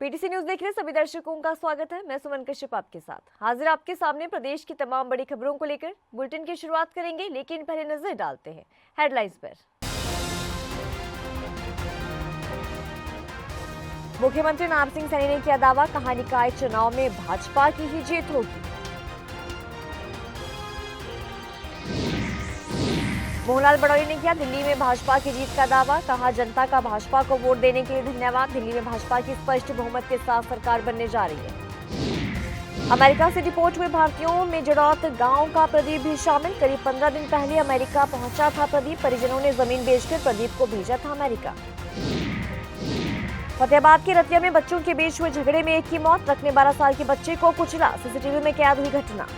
PTC news देख रहे सभी दर्शकों का स्वागत है। मैं सुमन कश्यप आपके साथ हाजिर आपके सामने प्रदेश की तमाम बड़ी खबरों को लेकर बुलेटिन की शुरुआत करेंगे, लेकिन पहले नजर डालते हैं हेडलाइंस पर। मुख्यमंत्री नायब सिंह सैनी ने किया दावा, कहा निकाय चुनाव में भाजपा की ही जीत होगी। मोहनलाल बड़ौली ने किया दिल्ली में भाजपा की जीत का दावा, कहा जनता का भाजपा को वोट देने के लिए धन्यवाद। दिल्ली में भाजपा की स्पष्ट बहुमत के साथ सरकार बनने जा रही है। अमेरिका से डिपोर्ट हुए भारतीयों में जड़ौत गांव का प्रदीप भी शामिल। करीब 15 दिन पहले अमेरिका पहुंचा था प्रदीप। परिजनों ने जमीन बेचकर प्रदीप को भेजा था अमेरिका। फतेहाबाद के रतिया में बच्चों के बीच हुए झगड़े में एक की मौत, ट्रक ने 12 साल के बच्चे को कुचला। सीसीटीवी में कैद हुई घटना।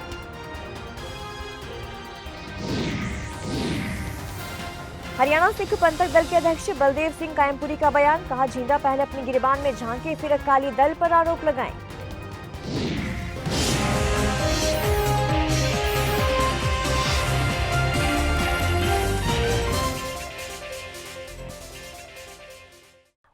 हरियाणा सिख पंथक दल के अध्यक्ष बलदेव सिंह कायमपुरी का बयान, कहा झींडा पहले अपनी गिरबान में झांके फिर अकाली दल पर आरोप लगाएं।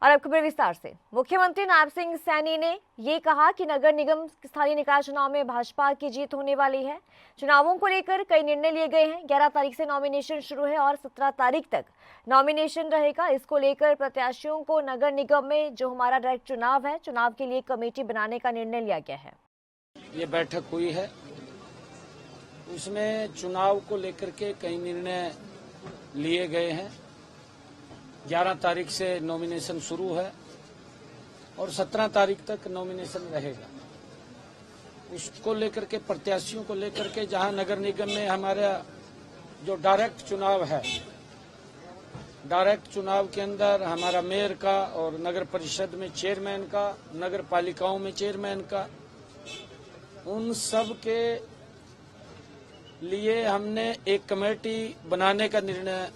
और अब खबर विस्तार से। मुख्यमंत्री नायब सिंह सैनी ने ये कहा कि नगर निगम स्थानीय निकाय चुनाव में भाजपा की जीत होने वाली है। चुनावों को लेकर कई निर्णय लिए गए हैं। 11 तारीख से नॉमिनेशन शुरू है और 17 तारीख तक नॉमिनेशन रहेगा। इसको लेकर प्रत्याशियों को नगर निगम में जो हमारा डायरेक्ट चुनाव है, चुनाव के लिए कमेटी बनाने का निर्णय लिया गया है। ये बैठक हुई है, उसमें चुनाव को लेकर के कई निर्णय लिए गए हैं। 11 तारीख से नॉमिनेशन शुरू है और 17 तारीख तक नॉमिनेशन रहेगा। उसको लेकर के प्रत्याशियों को लेकर के जहां नगर निगम में हमारा जो डायरेक्ट चुनाव है, डायरेक्ट चुनाव के अंदर हमारा मेयर का और नगर परिषद में चेयरमैन का, नगर पालिकाओं में चेयरमैन का, उन सब के लिए हमने एक कमेटी बनाने का निर्णय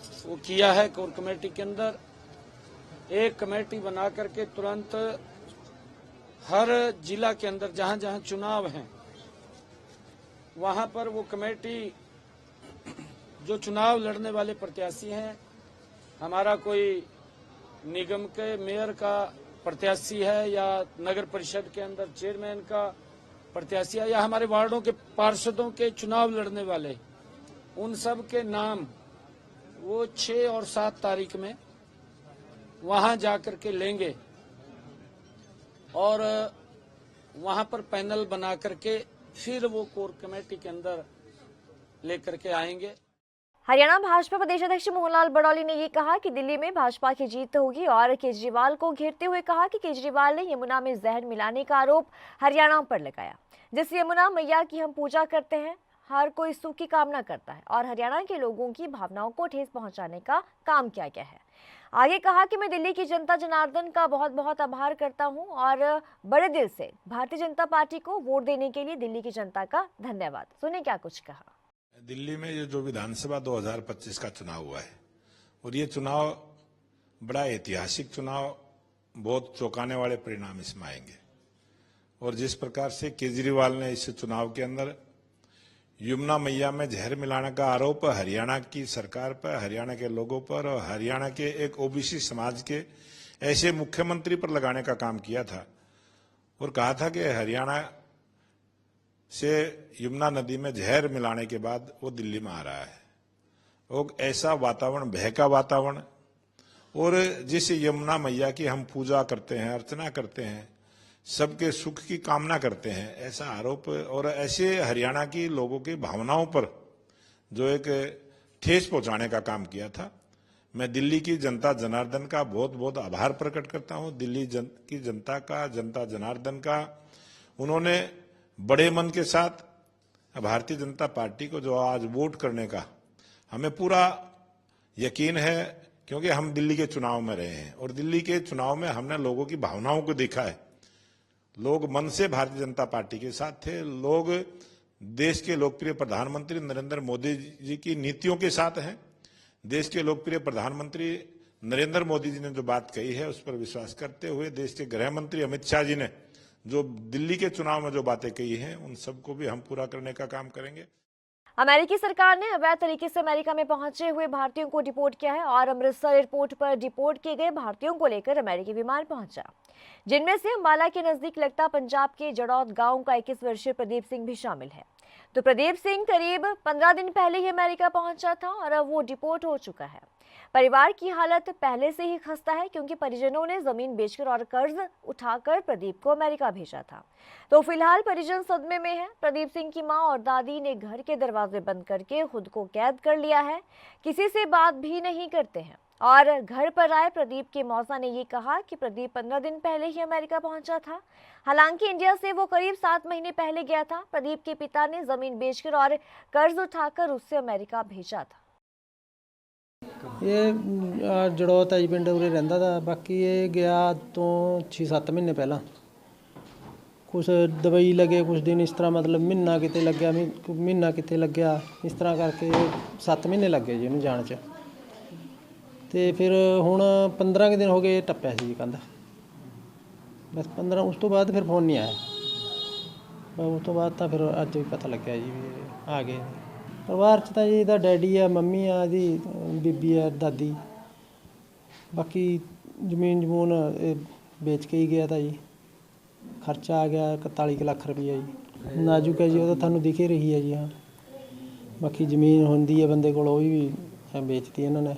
किया है। कोर कमेटी के अंदर एक कमेटी बना करके तुरंत हर जिला के अंदर जहां जहां चुनाव हैं वहां पर वो कमेटी जो चुनाव लड़ने वाले प्रत्याशी हैं, हमारा कोई निगम के मेयर का प्रत्याशी है या नगर परिषद के अंदर चेयरमैन का प्रत्याशी या हमारे वार्डों के पार्षदों के चुनाव लड़ने वाले, उन सब के नाम वो 6 और 7 तारीख में वहां जाकर के लेंगे और वहां पर पैनल बना करके फिर वो कोर कमेटी के अंदर लेकर के आएंगे। हरियाणा भाजपा प्रदेश अध्यक्ष मोहनलाल बड़ौली ने ये कहा कि दिल्ली में भाजपा की जीत होगी और केजरीवाल को घेरते हुए कहा कि केजरीवाल ने यमुना में जहर मिलाने का आरोप हरियाणा पर लगाया। जिस यमुना मैया की हम पूजा करते हैं, हर कोई सुख की कामना करता है और हरियाणा के लोगों की भावनाओं को ठेस पहुंचाने का काम किया गया है। आगे कहा कि मैं दिल्ली की जनता जनार्दन का बहुत बहुत आभार करता हूं और बड़े दिल से भारतीय जनता पार्टी को वोट देने के लिए दिल्ली की जनता का धन्यवाद। सुने क्या कुछ कहा। दिल्ली में ये जो विधानसभा 2025 का चुनाव हुआ है और ये चुनाव बड़ा ऐतिहासिक चुनाव, बहुत चौंकाने वाले परिणाम इसमें आएंगे। और जिस प्रकार से केजरीवाल ने इस चुनाव के अंदर यमुना मैया में जहर मिलाने का आरोप हरियाणा की सरकार पर, हरियाणा के लोगों पर और हरियाणा के एक ओबीसी समाज के ऐसे मुख्यमंत्री पर लगाने का काम किया था और कहा था कि हरियाणा से यमुना नदी में जहर मिलाने के बाद वो दिल्ली में आ रहा है। और ऐसा वातावरण, भय का वातावरण, और जिस यमुना मैया की हम पूजा करते हैं, अर्चना करते हैं, सबके सुख की कामना करते हैं, ऐसा आरोप और ऐसे हरियाणा की लोगों की भावनाओं पर जो एक ठेस पहुंचाने का काम किया था। मैं दिल्ली की जनता जनार्दन का बहुत बहुत आभार प्रकट करता हूं। दिल्ली की जनता का, जनता जनार्दन का, उन्होंने बड़े मन के साथ भारतीय जनता पार्टी को जो आज वोट करने का हमें पूरा यकीन है, क्योंकि हम दिल्ली के चुनाव में रहे हैं और दिल्ली के चुनाव में हमने लोगों की भावनाओं को देखा है। लोग मन से भारतीय जनता पार्टी के साथ थे। लोग देश के लोकप्रिय प्रधानमंत्री नरेंद्र मोदी जी की नीतियों के साथ हैं। देश के लोकप्रिय प्रधानमंत्री नरेंद्र मोदी जी ने जो बात कही है उस पर विश्वास करते हुए देश के गृह मंत्री अमित शाह जी ने जो दिल्ली के चुनाव में जो बातें कही हैं, उन सबको भी हम पूरा करने का काम करेंगे। अमेरिकी सरकार ने अवैध तरीके से अमेरिका में पहुंचे हुए भारतीयों को डिपोर्ट किया है और अमृतसर एयरपोर्ट पर डिपोर्ट किए गए भारतीयों को लेकर अमेरिकी विमान पहुंचा, जिनमें से अंबाला के नजदीक लगता पंजाब के जड़ौद गांव का 21 वर्षीय प्रदीप सिंह भी शामिल है। तो प्रदीप सिंह करीब 15 दिन पहले ही अमेरिका पहुंचा था और अब वो डिपोर्ट हो चुका है। परिवार की हालत पहले से ही खस्ता है क्योंकि परिजनों ने जमीन बेचकर और कर्ज उठाकर प्रदीप को अमेरिका भेजा था। तो फिलहाल परिजन सदमे में है। प्रदीप सिंह की मां और दादी ने घर के दरवाजे बंद करके खुद को कैद कर लिया है, किसी से बात भी नहीं करते हैं। और घर पर आए प्रदीप के मौसा ने ये कहा कि प्रदीप 15 दिन पहले ही अमेरिका पहुंचा था। हालांकि इंडिया से वो करीब 7 महीने पहले गया था। प्रदीप के पिता ने जमीन बेचकर और कर्ज उठाकर उससे अमेरिका भेजा था। ਇਹ ਜੜੋਤ ਹੈ ਜੀ ਪਿੰਡ ਉਰੇ ਰਹਿੰਦਾ ਤਾ। ਬਾਕੀ ਇਹ ਗਿਆ ਤੋਂ 6-7 ਮਹੀਨੇ ਪਹਿਲਾਂ। ਕੁਛ ਦਵਾਈ ਲੱਗੇ ਕੁਛ ਦਿਨ ਇਸ ਤਰ੍ਹਾਂ, ਮਤਲਬ ਮਹੀਨਾ ਕਿਤੇ ਲੱਗਿਆ, ਮਹੀਨਾ ਕਿਤੇ ਲੱਗਿਆ, ਇਸ ਤਰ੍ਹਾਂ ਕਰਕੇ 7 ਮਹੀਨੇ ਲੱਗੇ ਜੀ ਇਹਨੂੰ ਜਾਣ 'ਚ। ਤੇ ਫਿਰ ਹੁਣ 15 ਕੁ ਦਿਨ ਹੋ ਗਏ ਟੱਪਿਆ ਸੀ ਜੀ ਕੰਧ। ਬਸ 15 ਉਸ ਤੋਂ ਬਾਅਦ ਫਿਰ ਫੋਨ ਨਹੀਂ ਆਇਆ। ਬਸ ਉਸ ਤੋਂ ਬਾਅਦ ਤਾਂ ਫਿਰ ਅੱਜ ਵੀ ਪਤਾ ਲੱਗਿਆ ਜੀ ਵੀ ਇਹ ਆ ਗਏ। ਪਰਿਵਾਰ 'ਚ ਤਾਂ ਜੀ ਇਹਦਾ ਡੈਡੀ ਆ, ਮੰਮੀ ਆ, ਇਹਦੀ ਬੀਬੀ ਆ, ਦਾਦੀ। ਬਾਕੀ ਜ਼ਮੀਨ ਜਮੂਨ ਇਹ ਵੇਚ ਕੇ ਹੀ ਗਿਆ ਤਾਂ ਜੀ। ਖਰਚਾ ਆ ਗਿਆ 41 ਕੁ ਲੱਖ ਰੁਪਈਆ ਜੀ। ਨਾਜ਼ੁਕ ਹੈ ਜੀ, ਉਹ ਤਾਂ ਤੁਹਾਨੂੰ ਦਿਖ ਹੀ ਰਹੀ ਹੈ ਜੀ। ਹਾਂ, ਬਾਕੀ ਜ਼ਮੀਨ ਹੁੰਦੀ ਹੈ ਬੰਦੇ ਕੋਲ, ਉਹ ਵੀ ਵੇਚਤੀ ਇਹਨਾਂ ਨੇ।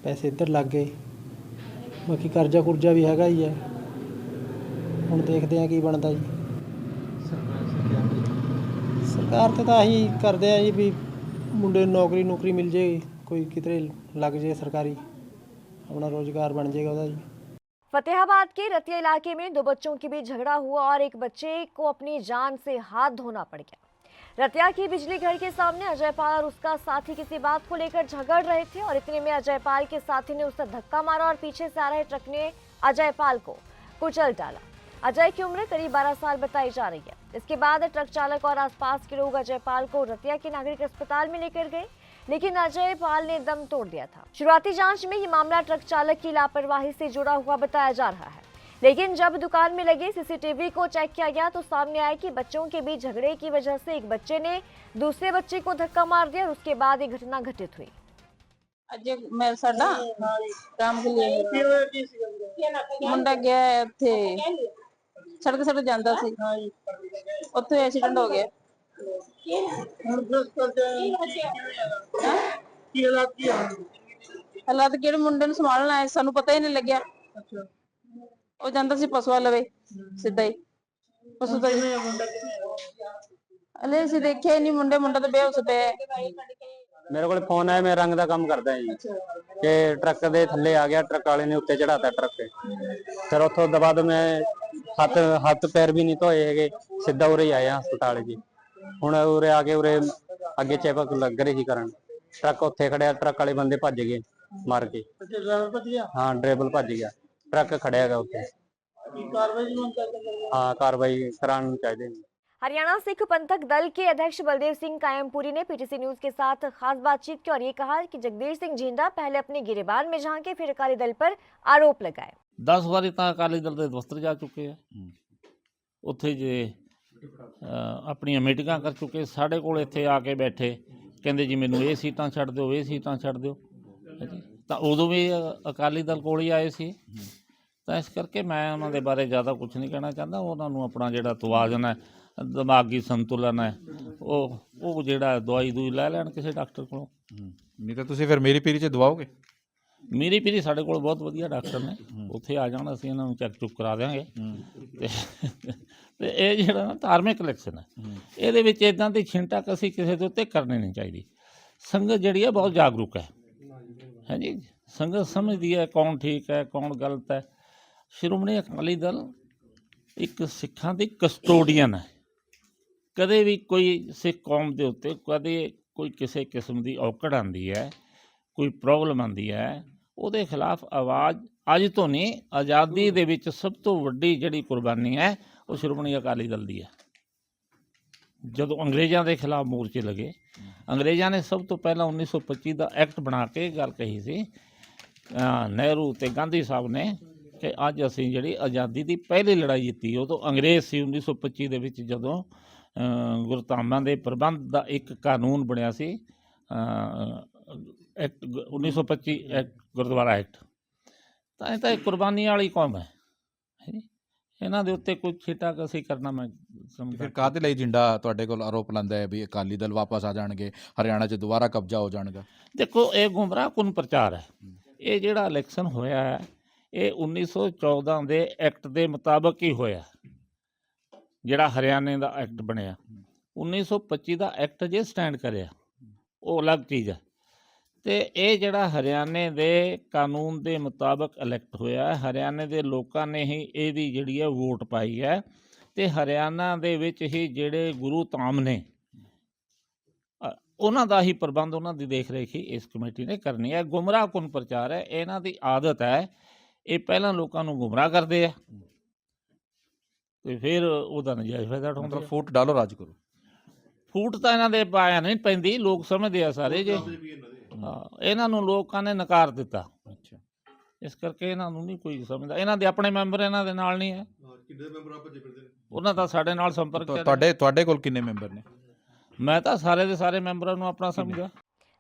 ਪੈਸੇ ਇੱਧਰ ਲੱਗ ਗਏ। ਬਾਕੀ ਕਰਜ਼ਾ ਕੁਰਜ਼ਾ ਵੀ ਹੈਗਾ ਹੀ ਹੈ। ਹੁਣ ਦੇਖਦੇ ਹਾਂ ਕੀ ਬਣਦਾ ਜੀ। ਸਰਕਾਰ ਤੇ ਤਾਂ ਆਹੀ ਕਰਦੇ ਆ ਜੀ ਵੀ ਮੁੰਡੇ ਨੂੰ ਨੌਕਰੀ ਮਿਲ ਜੇ, ਕੋਈ ਕਿਤੇ ਲੱਗ ਜੇ सरकारी, अपना रोजगार बन जाएगा ਉਹਦਾ ਜੀ। फतेहाबाद के रतिया इलाके में 2 बच्चों के बीच झगड़ा हुआ और एक बच्चे को अपनी जान से हाथ धोना पड़ गया। रतिया की बिजली घर के सामने अजयपाल और उसका साथी किसी बात को लेकर झगड़ रहे थे और इतने में अजयपाल के साथी ने उसे धक्का मारा और पीछे से आ रहे ट्रक ने अजयपाल को कुचल डाला। अजय की उम्र करीब 12 साल बताई जा रही है। इसके बाद ट्रक चालक और आसपास के लोग अजयपाल को रतिया के नागरिक अस्पताल में लेकर गए, लेकिन अजयपाल ने दम तोड़ दिया था। शुरुआती जांच में ये मामला ट्रक चालक की लापरवाही से जुड़ा हुआ बताया जा रहा है, लेकिन जब दुकान में लगे सीसीटीवी को चेक किया गया तो सामने आया कि बच्चों के बीच झगड़े की वजह से एक बच्चे ने दूसरे बच्चे को धक्का मार दिया और उसके बाद ये घटना घटित हुई। अजय मैं साडा काम के लिए मुंडा गया थे सड़क सड़क जाता सी, उत्थे एक्सीडेंट हो गया। हालात किहड़े मुंडे नूं संभालण आए सानू पता ही नहीं लग्या। ਉਹ ਜਾਂਦਾ ਸੀ ਪਸ਼ੂਆਂ ਲਵੇ ਸਿੱਧਾ ਹੀ ਪਸ਼ੂ ਤਾਂ ਹਲੇ ਅਸੀਂ ਦੇਖਿਆ ਹੀ ਨਹੀਂ। ਮੁੰਡਾ ਤਾਂ ਬੇਹੋਸ਼ ਪਿਆ। ਮੇਰੇ ਕੋਲ ਫੋਨ ਆਇਆ, ਮੈਂ ਰੰਗ ਦਾ ਕੰਮ ਕਰਦਾ ਜੀ, ਕਿ ਟਰੱਕ ਦੇ ਥੱਲੇ ਆ ਗਿਆ, ਟਰੱਕ ਵਾਲੇ ਨੇ ਉੱਤੇ ਚੜਾਤਾ ਟਰੱਕ ਤੇ। ਫਿਰ ਉੱਥੋਂ ਤੋਂ ਬਾਅਦ ਮੈਂ ਹੱਥ ਪੈਰ ਵੀ ਨਹੀਂ ਧੋਏ ਹੈਗੇ, ਸਿੱਧਾ ਉਰੇ ਆਇਆ ਹਸਪਤਾਲ ਜੀ। ਹੁਣ ਉਰੇ ਆ ਕੇ ਉਰੇ ਅੱਗੇ ਚੈੱਕ ਲੱਗ ਰਹੀ ਸੀ ਕਰਨ, ਟਰੱਕ ਉੱਥੇ ਖੜਿਆ, ਟਰੱਕ ਵਾਲੇ ਬੰਦੇ ਭੱਜ ਗਏ ਮਾਰ ਕੇ। ਹਾਂ, ਡਰਾਈਵਰ ਭੱਜ ਗਿਆ, ट्रक खड़े है उत्थे। हाँ, कार्रवाई करानी चाहिए। हरियाणा सिख पंथक दल के अध्यक्ष बलदेव सिंह कायमपुरी ने पीटीसी न्यूज के साथ खास बातचीत की और ये कहा कि जगदीश सिंह जिंदा पहले अपने गिरेबान में झांके, फिर अकाली दल पर आरोप लगाए। 10 वारी तो अकाली दल के दफ्तर जा चुके हैं, उत्थे जे अपनी मीटिंगां कर चुके। साढ़े कोल इत्थे आके बैठे, कहंदे जी मैनूं ये सीटां छड्ड दिओ, ये सीटां छड्ड दिओ। ਤਾਂ ਉਦੋਂ ਵੀ ਅਕਾਲੀ ਦਲ ਕੋਲ ਹੀ ਆਏ ਸੀ। ਤਾਂ ਇਸ ਕਰਕੇ ਮੈਂ ਉਹਨਾਂ ਦੇ ਬਾਰੇ ਜ਼ਿਆਦਾ ਕੁਝ ਨਹੀਂ ਕਹਿਣਾ ਚਾਹੁੰਦਾ। ਉਹਨਾਂ ਨੂੰ ਆਪਣਾ ਜਿਹੜਾ ਤਵਾਜ਼ਨ ਹੈ, ਦਿਮਾਗੀ ਸੰਤੁਲਨ ਹੈ, ਉਹ ਜਿਹੜਾ ਦਵਾਈ ਲੈ ਲੈਣ ਕਿਸੇ ਡਾਕਟਰ ਕੋਲੋਂ। ਨਹੀਂ ਤਾਂ ਤੁਸੀਂ ਫਿਰ ਮੇਰੀ ਪੀਰੀ 'ਚ ਦਵਾਓਗੇ? ਮੇਰੀ ਪੀਰੀ ਸਾਡੇ ਕੋਲ ਬਹੁਤ ਵਧੀਆ ਡਾਕਟਰ ਨੇ, ਉੱਥੇ ਆ ਜਾਣ, ਅਸੀਂ ਇਹਨਾਂ ਨੂੰ ਚੈੱਕ ਚੁੱਕ ਕਰਾ ਦਿਆਂਗੇ। ਤੇ ਇਹ ਜਿਹੜਾ ਨਾ ਧਾਰਮਿਕ ਇਲੈਕਸ਼ਨ ਹੈ, ਇਹਦੇ ਵਿੱਚ ਇੱਦਾਂ ਦੀ ਛਿੰਟਕ ਅਸੀਂ ਕਿਸੇ ਦੇ ਉੱਤੇ ਕਰਨੀ ਨਹੀਂ ਚਾਹੀਦੀ। ਸੰਗਤ ਜਿਹੜੀ ਹੈ ਬਹੁਤ ਜਾਗਰੂਕ ਹੈ जी, संगत समझती है कौन ठीक है कौन गलत है। श्रोमणी अकाली दल एक सिखां दी कस्टोडियन है। कदे भी कोई सिख कौम के उत्ते कदे कोई किसी किस्म की औकड़ आती है, कोई प्रॉब्लम आती है, उहदे खिलाफ आवाज़ अज तो नहीं, आज़ादी दे विच सब तो वड्डी जिहड़ी कुर्बानी है वो श्रोमणी अकाली दल दी है। जदों अंग्रेज़ों के खिलाफ मोर्चे लगे, अंग्रेज़ों ने सब तो पहला 1925 का एक्ट बना के गल कही सी नेहरू ते गांधी साहब ने कि अज असीं जिहड़ी आज़ादी की पहली लड़ाई जीती। उदों अंग्रेज़ सी 1925 दे विच जदों ਗੁਰਧਾਮਾਂ ਦੇ ਪ੍ਰਬੰਧ ਦਾ ਇੱਕ ਕਾਨੂੰਨ ਬਣਿਆ ਸੀ, ਐਕਟ 1925 ਐਕਟ, ਗੁਰਦੁਆਰਾ ਐਕਟ। ਤਾਂ ਇਹ ਤਾਂ ਇੱਕ ਕੁਰਬਾਨੀ ਵਾਲੀ ਕੌਮ ਹੈ ਜੀ। ਇਹਨਾਂ ਦੇ ਉੱਤੇ ਕੋਈ ਛੀਟਾ-ਕਸੀ ਕਰਨਾ ਮੈਂ ਸਮਝਦਾ। ਫਿਰ ਕਾਹਦੇ ਲਈ ਜਿੰਦਾ ਤੁਹਾਡੇ ਕੋਲ ਆਰੋਪ ਲਾਉਂਦਾ ਹੈ ਵੀ ਅਕਾਲੀ ਦਲ ਵਾਪਸ ਆ ਜਾਣਗੇ, ਹਰਿਆਣਾ 'ਚ ਦੁਬਾਰਾ ਕਬਜ਼ਾ ਹੋ ਜਾਣਗਾ? ਦੇਖੋ, ਇਹ ਗੁੰਮਰਾਹਕੁਨ ਪ੍ਰਚਾਰ ਹੈ। ਇਹ ਜਿਹੜਾ ਇਲੈਕਸ਼ਨ ਹੋਇਆ ਹੈ, ਇਹ 1914 ਦੇ ਐਕਟ ਦੇ ਮੁਤਾਬਕ ਹੀ ਹੋਇਆ। ਜਿਹੜਾ ਹਰਿਆਣੇ ਦਾ ਐਕਟ ਬਣਿਆ, 1925 ਦਾ ਐਕਟ ਜੇ ਸਟੈਂਡ ਕਰਿਆ, ਉਹ ਅਲੱਗ ਚੀਜ਼ ਹੈ। ਤੇ ਇਹ ਜਿਹੜਾ ਹਰਿਆਣੇ ਦੇ ਕਾਨੂੰਨ ਦੇ ਮੁਤਾਬਕ ਇਲੈਕਟ ਹੋਇਆ, ਹਰਿਆਣੇ ਦੇ ਲੋਕਾਂ ਨੇ ਹੀ ਇਹਦੀ ਜਿਹੜੀ ਹੈ ਵੋਟ ਪਾਈ ਹੈ। ਤੇ ਹਰਿਆਣਾ ਦੇ ਵਿੱਚ ਹੀ ਜਿਹੜੇ ਗੁਰੂ ਧਾਮ ਨੇ, ਉਹਨਾਂ ਦਾ ਹੀ ਪ੍ਰਬੰਧ, ਉਹਨਾਂ ਦੀ ਦੇਖ ਰੇਖ ਹੀ ਇਸ ਕਮੇਟੀ ਨੇ ਕਰਨੀ ਹੈ। ਗੁੰਮਰਾਹਕੁਨ ਪ੍ਰਚਾਰ ਹੈ, ਇਹਨਾਂ ਦੀ ਆਦਤ ਹੈ। ਇਹ ਪਹਿਲਾਂ ਲੋਕਾਂ ਨੂੰ ਗੁੰਮਰਾਹ ਕਰਦੇ ਆ ਤੇ ਫਿਰ ਉਹਦਾ ਨਜਾਇਜ਼ ਫਾਇਦਾ ਉਠਾਉਂਦੇ ਮਤਲਬ ਆ। ਫੂਟ ਡਾਲੋ ਰਾਜ ਕਰੋ। ਫੂਟ ਤਾਂ ਇਹਨਾਂ ਦੇ ਪਾਇਆ ਨਹੀਂ ਪੈਂਦੀ, ਲੋਕ ਸਮਝਦੇ ਆ ਸਾਰੇ ਜੇ। ਹਾਂ, ਇਹਨਾਂ ਨੂੰ ਲੋਕਾਂ ਨੇ ਨਕਾਰ ਦਿੱਤਾ, ਅੱਛਾ, ਇਸ ਕਰਕੇ ਇਹਨਾਂ ਨੂੰ ਨਹੀਂ ਕੋਈ ਸਮਝਦਾ। ਇਹਨਾਂ ਦੇ ਆਪਣੇ ਮੈਂਬਰ ਇਹਨਾਂ ਦੇ ਨਾਲ ਨਹੀਂ ਹੈ, ਉਹਨਾਂ ਦਾ ਸਾਡੇ ਨਾਲ ਸੰਪਰਕ ਹੈ। ਤੁਹਾਡੇ ਕੋਲ ਕਿੰਨੇ ਮੈਂਬਰ ਨੇ? मैं तो सारे के सारे मेंबरों को अपना समझा।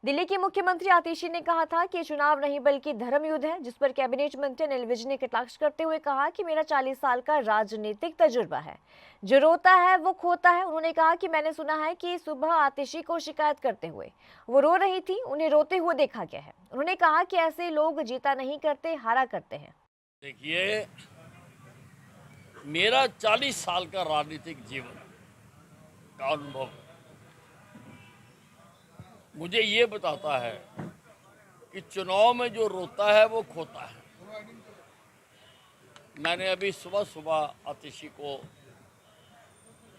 दिल्ली के मुख्यमंत्री आतिशी ने कहा था कि चुनाव नहीं बल्कि धर्म युद्ध है, जिस पर कैबिनेट मंत्री अनिल विज ने कटाक्ष करते हुए कहा कि मेरा 40 साल का राजनीतिक तजुर्बा है, जो रोता है वो खोता है। उन्होंने कहा कि मैंने सुना है कि सुबह आतिशी को शिकायत करते हुए वो रो रही थी, उन्हें रोते हुए देखा गया है। उन्होंने कहा कि ऐसे लोग जीता नहीं करते, हारा करते हैं। देखिए, मेरा 40 साल का राजनीतिक जीवन का अनुभव मुझे ये बताता है कि चुनाव में जो रोता है वो खोता है। मैंने अभी सुबह सुबह आतिशी को,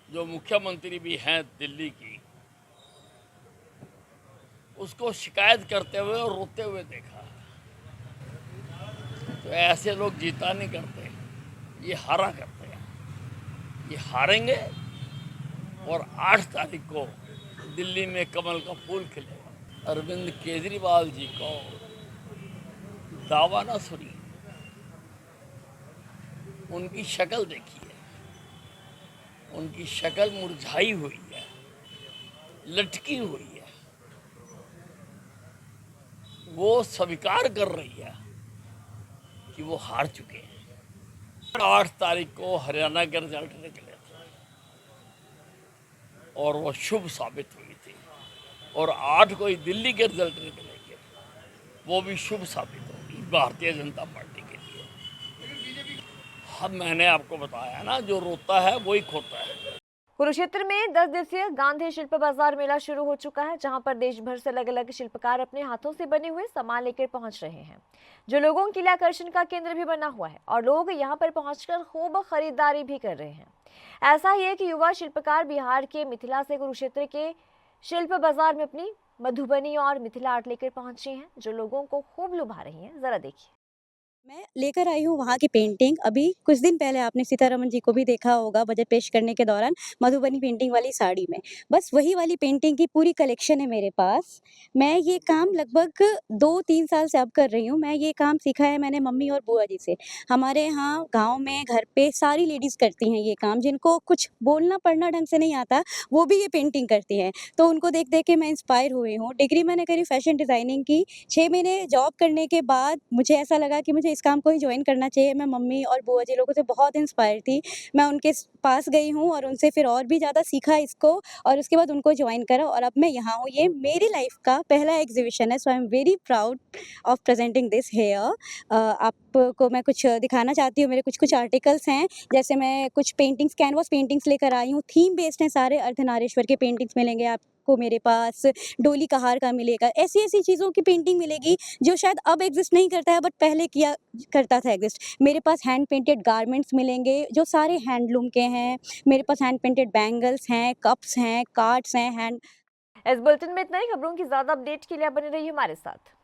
जो मुख्यमंत्री भी हैं दिल्ली की, उसको शिकायत करते हुए और रोते हुए देखा। तो ऐसे लोग जीता नहीं करते, ये हारा करते हैं। ये हारेंगे और 8 तारीख को दिल्ली में कमल का फूल खिलेगा। अरविंद केजरीवाल जी को दावा ना सुनिए, उनकी शक्ल देखिए, उनकी शक्ल मुरझाई हुई है, लटकी हुई है। वो स्वीकार कर रही है कि वो हार चुके हैं। 8 तारीख को हरियाणा के रिजल्ट निकले थे और वो शुभ साबित हुई थी, और 8 को ही दिल्ली के रिजल्ट निकलेंगे, वो भी शुभ साबित होगी भारतीय जनता पार्टी के लिए। अब मैंने आपको बताया ना, जो रोता है वही खोता है। कुरुक्षेत्र में 10 दिवसीय गांधी शिल्प बाजार मेला शुरू हो चुका है, जहां पर देश भर से अलग अलग शिल्पकार अपने हाथों से बने हुए सामान लेकर पहुंच रहे हैं, जो लोगों के लिए आकर्षण का केंद्र भी बना हुआ है। और लोग यहां पर पहुंचकर खूब खरीदारी भी कर रहे हैं। ऐसा ही एक युवा शिल्पकार बिहार के मिथिला से कुरुक्षेत्र के शिल्प बाजार में अपनी मधुबनी और मिथिला आर्ट लेकर पहुंची हैं, जो लोगों को खूब लुभा रही हैं। जरा देखिए। मैं लेकर आई हूँ वहाँ की पेंटिंग। अभी कुछ दिन पहले आपने सीतारमन जी को भी देखा होगा बजट पेश करने के दौरान मधुबनी पेंटिंग वाली साड़ी में। बस वही वाली पेंटिंग की पूरी कलेक्शन है मेरे पास। मैं ये काम लगभग 2-3 साल से अब कर रही हूँ। मैं ये काम सीखा है मैंने मम्मी और बुआ जी से। हमारे यहाँ गांव में घर पे सारी लेडीज़ करती हैं ये काम। जिनको कुछ बोलना पढ़ना ढंग से नहीं आता वो भी ये पेंटिंग करती हैं। तो उनको देख देख के मैं इंस्पायर हुई हूँ। डिग्री मैंने करी फैशन डिज़ाइनिंग की। 6 महीने जॉब करने के बाद मुझे ऐसा लगा कि मुझे इस काम को ही ज्वाइन करना चाहिए। मैं मम्मी और बुआ जी लोगों से बहुत इंस्पायर थी। मैं उनके पास गई हूँ और उनसे फिर और भी ज़्यादा सीखा इसको, और उसके बाद उनको ज्वाइन करा और अब मैं यहाँ हूँ। ये मेरी लाइफ का पहला एग्जीबिशन है, so I am very proud of presenting this here. आपको मैं कुछ दिखाना चाहती हूँ। मेरे कुछ आर्टिकल्स हैं, जैसे मैं कुछ पेंटिंग्स, कैनवास पेंटिंग्स लेकर आई हूँ। थीम बेस्ड हैं सारे। अर्धनारीश्वर के पेंटिंग्स मिलेंगे आपको मेरे पास, डोली कहार का मिलेगा। ऐसी ऐसी चीज़ों की पेंटिंग मिलेगी जो शायद अब एग्जिस्ट नहीं करता है, बट पहले किया करता था एग्जिस्ट। मेरे पास हैंड पेंटेड गारमेंट्स मिलेंगे जो सारे हैंडलूम के हैं। मेरे पास हैंड पेंटेड बैंगल्स हैं, कप्स हैं, कार्ड्स हैं। इस बुलेटिन में इतना ही। खबरों की ज्यादा अपडेट के लिए बने रहिए हमारे साथ।